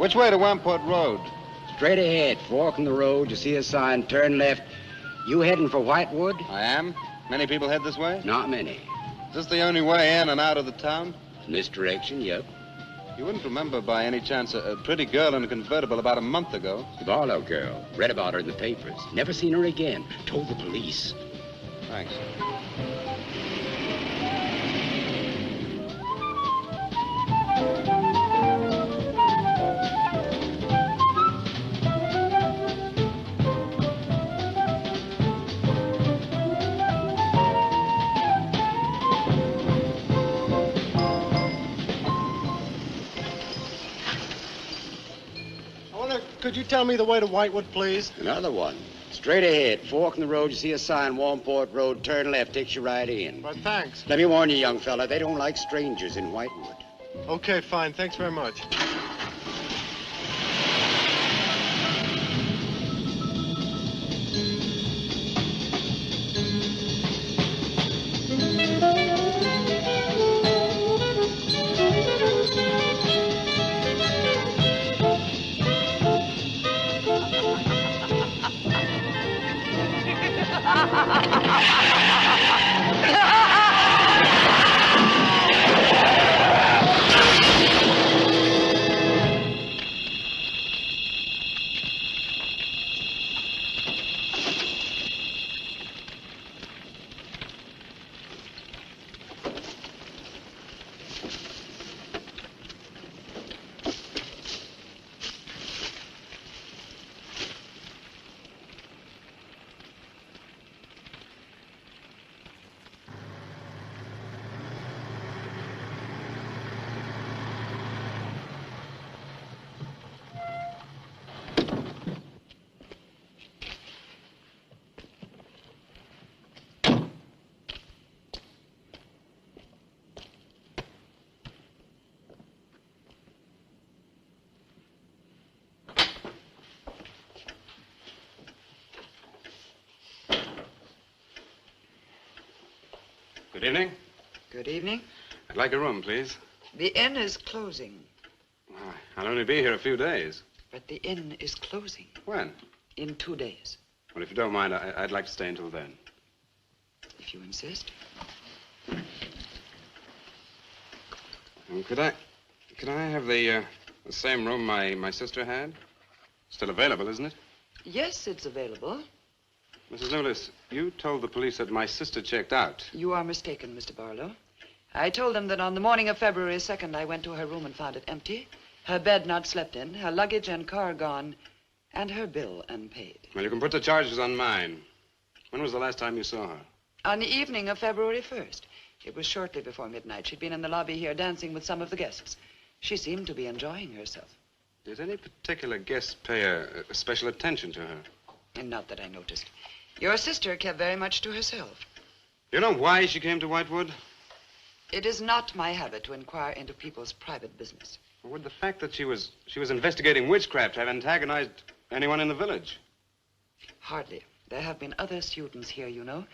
Which way to Wamport Road? Straight ahead, fork in the road, you see a sign, turn left. You heading for Whitewood? I am. Many people head this way? Not many. Is this the only way in and out of the town? In this direction, yep. You wouldn't remember by any chance a pretty girl in a convertible about a month ago? The Barlow girl. Read about her in the papers. Never seen her again. Told the police. Thanks. Could you tell me the way to Whitewood, please? Another one. Straight ahead, fork in the road, you see a sign, Wamport Road, turn left, takes you right in. But thanks. Let me warn you, young fella, they don't like strangers in Whitewood. Okay, fine. Thanks very much. Good evening. Good evening. I'd like a room, please. The inn is closing. I'll only be here a few days. But the inn is closing. When? In 2 days. Well, if you don't mind, I'd like to stay until then. If you insist. Could I have the same room my sister had? Still available, isn't it? Yes, it's available. Mrs. Lewis, you told the police that my sister checked out. You are mistaken, Mr. Barlow. I told them that on the morning of February 2nd, I went to her room and found it empty, her bed not slept in, her luggage and car gone, and her bill unpaid. Well, you can put the charges on mine. When was the last time you saw her? On the evening of February 1st. It was shortly before midnight. She'd been in the lobby here dancing with some of the guests. She seemed to be enjoying herself. Did any particular guest pay a special attention to her? And not that I noticed. Your sister kept very much to herself. You know why she came to Whitewood? It is not my habit to inquire into people's private business. Or would the fact that she was investigating witchcraft have antagonized anyone in the village? Hardly. There have been other students here, you know.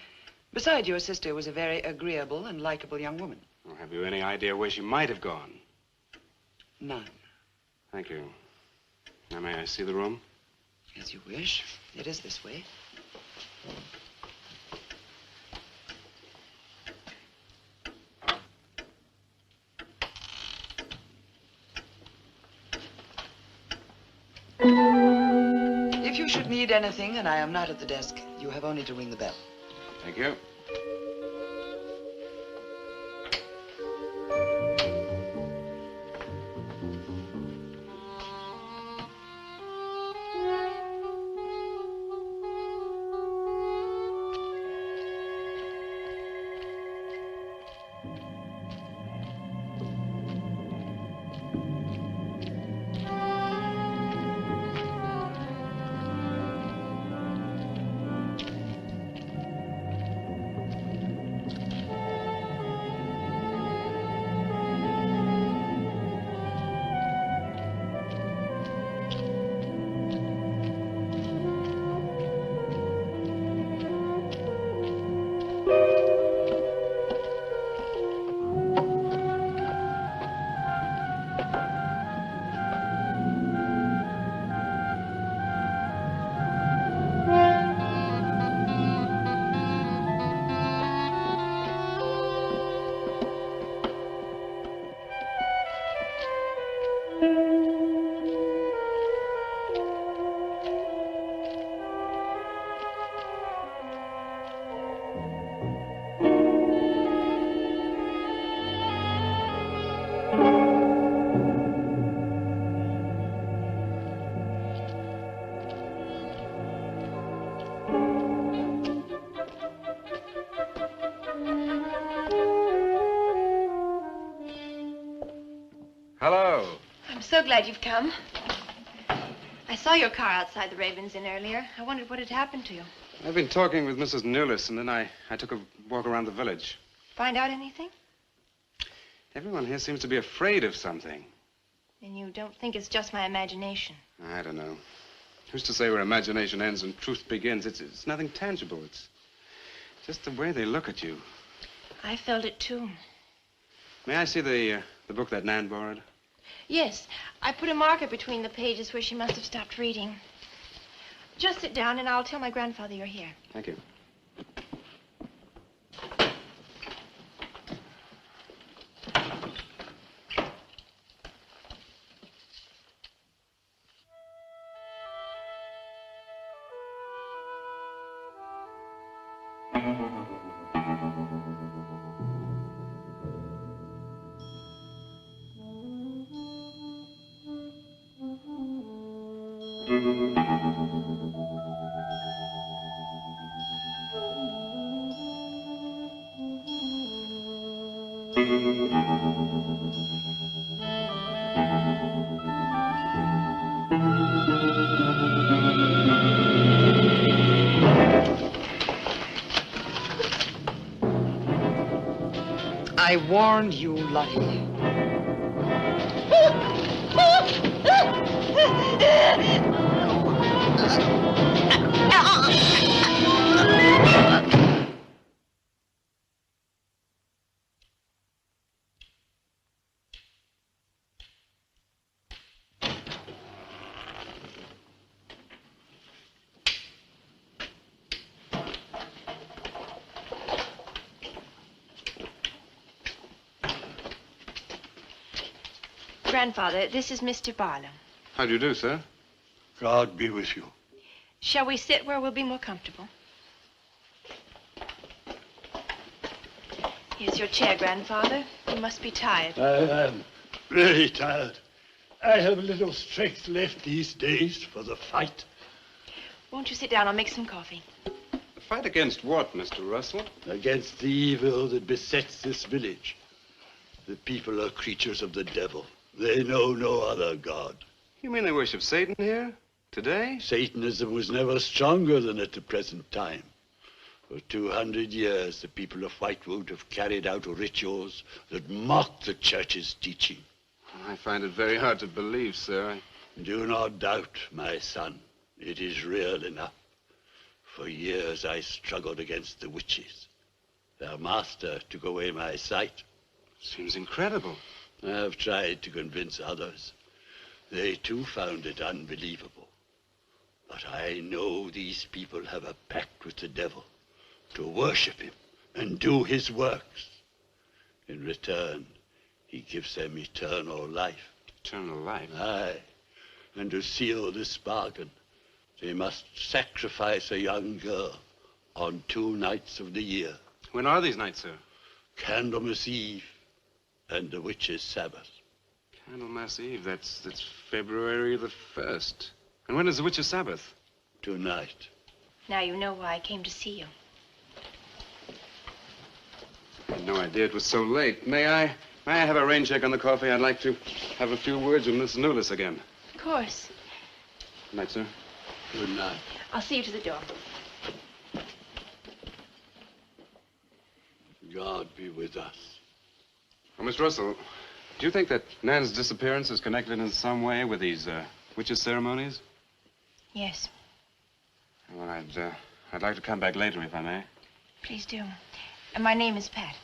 Besides, your sister was a very agreeable and likable young woman. Well, have you any idea where she might have gone? None. Thank you. Now, may I see the room? As you wish. It is this way. If you should need anything and I am not at the desk, you have only to ring the bell. Thank you. so glad you've come. I saw your car outside the Ravens Inn earlier. I wondered what had happened to you. I've been talking with Mrs. Newless, and then I took a walk around the village. Find out anything? Everyone here seems to be afraid of something. And you don't think it's just my imagination? I don't know. Who's to say where imagination ends and truth begins? It's nothing tangible. It's just the way they look at you. I felt it too. May I see the book that Nan borrowed? Yes, I put a marker between the pages where she must have stopped reading. Just sit down and I'll tell my grandfather you're here. Thank you. I warned you, Lottie. Grandfather, this is Mr. Barlow. How do you do, sir? God be with you. Shall we sit where we'll be more comfortable? Here's your chair, Grandfather. You must be tired. I am really tired. I have little strength left these days for the fight. Won't you sit down? I'll make some coffee. The fight against what, Mr. Russell? Against the evil that besets this village. The people are creatures of the devil. They know no other God. You mean they worship Satan here? Today? Satanism was never stronger than at the present time. For 200 years, the people of Whitewood have carried out rituals that mock the church's teaching. I find it very hard to believe, sir. Do not doubt, my son. It is real enough. For years, I struggled against the witches. Their master took away my sight. Seems incredible. I have tried to convince others. They too found it unbelievable. But I know these people have a pact with the devil to worship him and do his works. In return, he gives them eternal life. Eternal life? Aye. And to seal this bargain, they must sacrifice a young girl on 2 nights of the year. When are these nights, sir? Candlemas Eve and the witch's Sabbath. Candlemas Eve, that's February the 1st. And when is the witch's Sabbath? Tonight. Now you know why I came to see you. I had no idea it was so late. May I have a rain check on the coffee? I'd like to have a few words with Miss Newless again. Of course. Good night, sir. Good night. I'll see you to the door. God be with us. Well, Miss Russell, do you think that Nan's disappearance is connected in some way with these witches' ceremonies? Yes. Well, I'd like to come back later, if I may. Please do. And my name is Pat.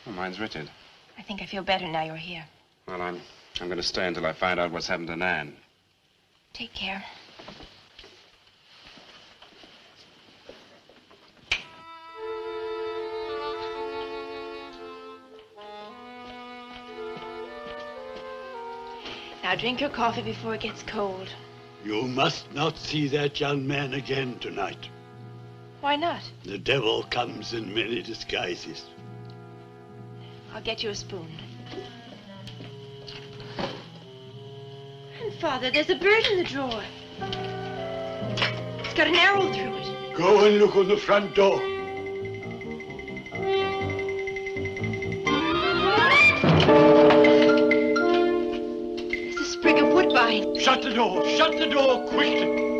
Well, mine's Richard. I think I feel better now you're here. Well, I'm going to stay until I find out what's happened to Nan. Take care. Now drink your coffee before it gets cold. You must not see that young man again tonight. Why not? The devil comes in many disguises. I'll get you a spoon. Grandfather, there's a bird in the drawer. It's got an arrow through it. Go and look on the front door. It's a sprig of wood door. Shut the door quickly.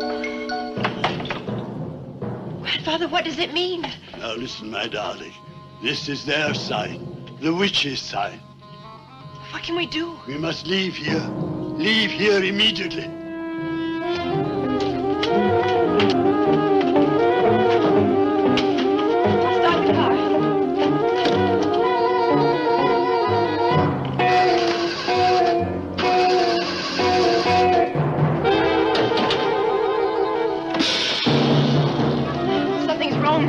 Grandfather, what does it mean? Now listen, my darling. This is their sign. The witch's sign. What can we do? We must leave here. Leave here immediately. Stop the car. Something's wrong.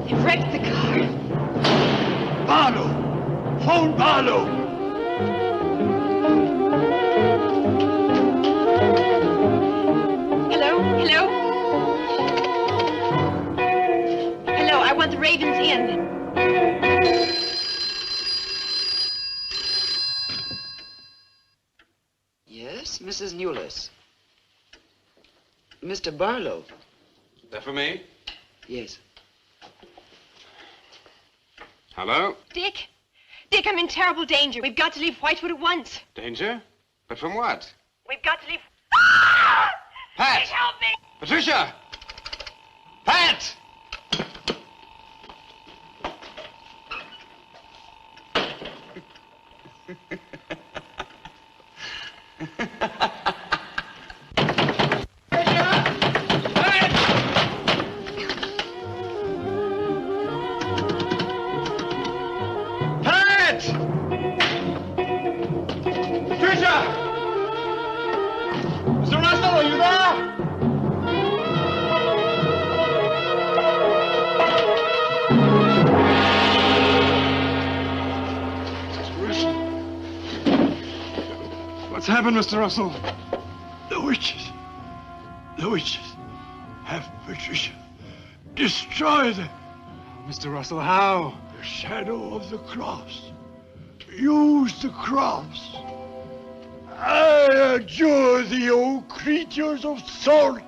They've wrecked the car. Barlow! Phone Barlow! Hello? Hello? Hello, I want the Ravens Inn. Yes, Mrs. Newless. Mr. Barlow. That for me? Yes. Hello? Dick? Dick, I'm in terrible danger. We've got to leave Whitewood at once. Danger? But from what? We've got to leave... Pat! Dick, help me! Patricia! Pat! Mr. Russell, are you there? What's happened, Mr. Russell? The witches have Patricia. Destroy them. Mr. Russell, how? The shadow of the cross. Use the cross. I adjure thee, O creatures of salt,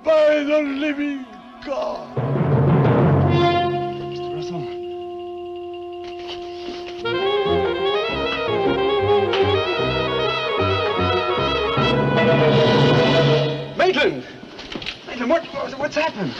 by the living God. Mr. Russell. Maitland! Maitland, what's happened?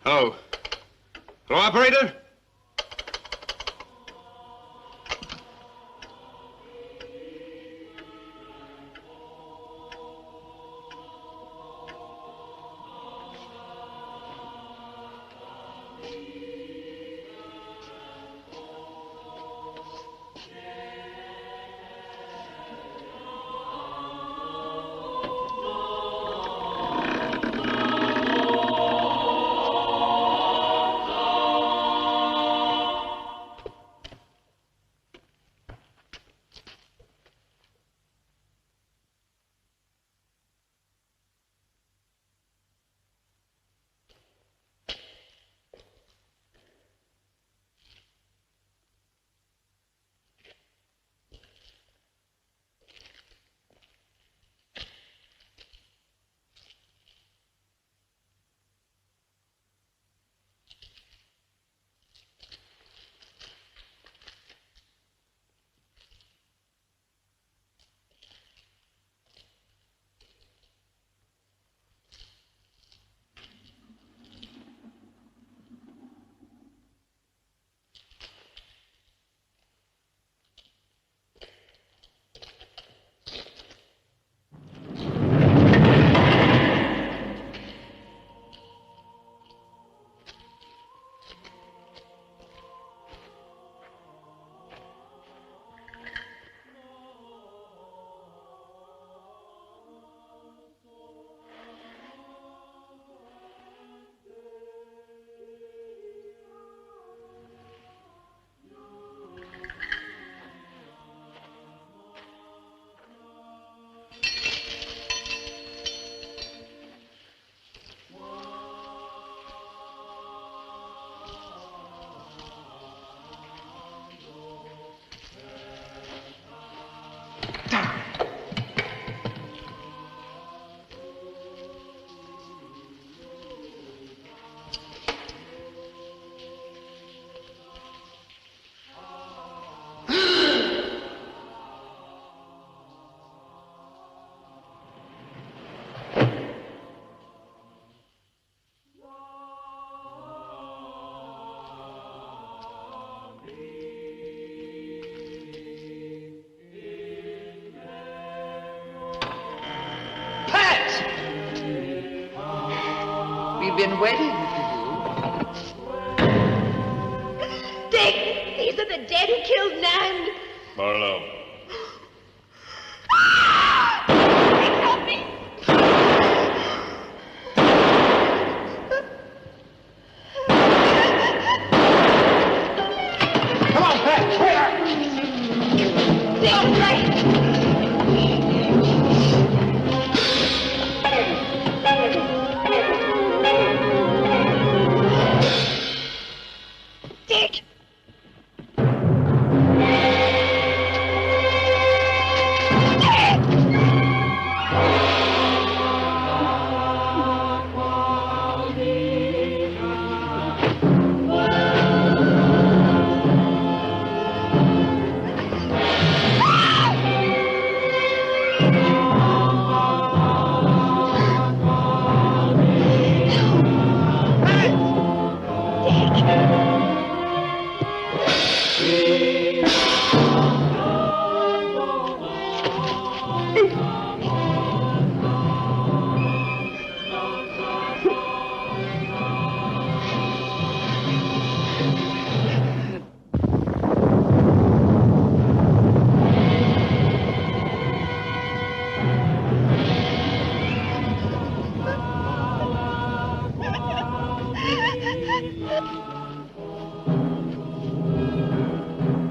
Hello. Hello, operator? We've been waiting for Dick, these are the dead who killed Nan. Barlow. Dick, help me. Come on, Pat, quicker! Dick, right. Dick!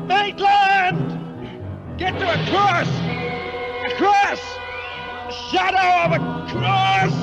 Maitland! Get to a cross! A cross! A shadow of a cross!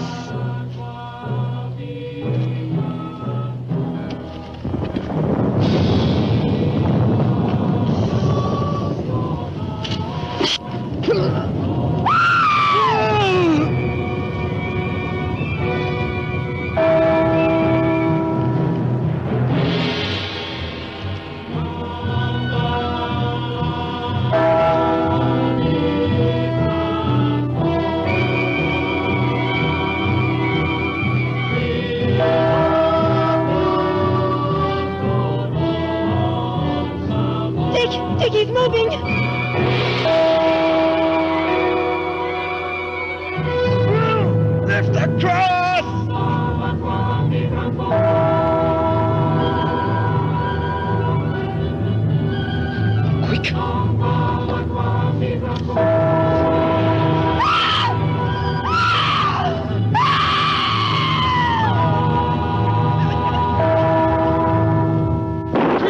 Dick, he's moving. Lift the cross! Quick!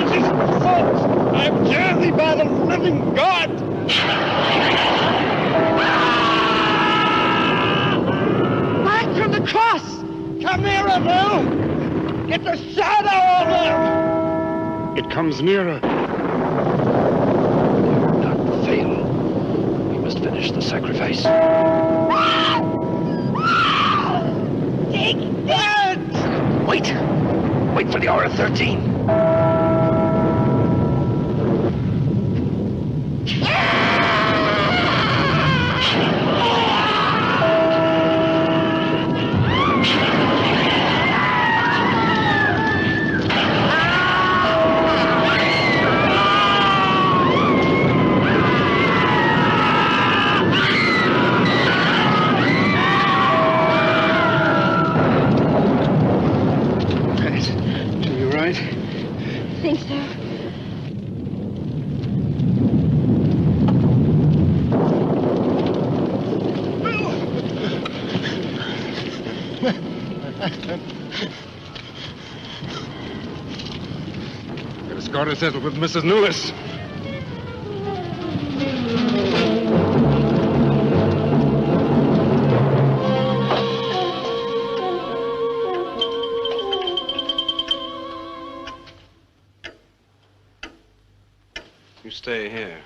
Jesus, folks! I'm jersey by the living God! Back from the cross! Come nearer, Bill! Get the shadow of him! It comes nearer. Not fail. We must finish the sacrifice. Dick! Wait! Wait for the hour of 13. Think so. Get a score to settle with Mrs. Newlis. You stay here.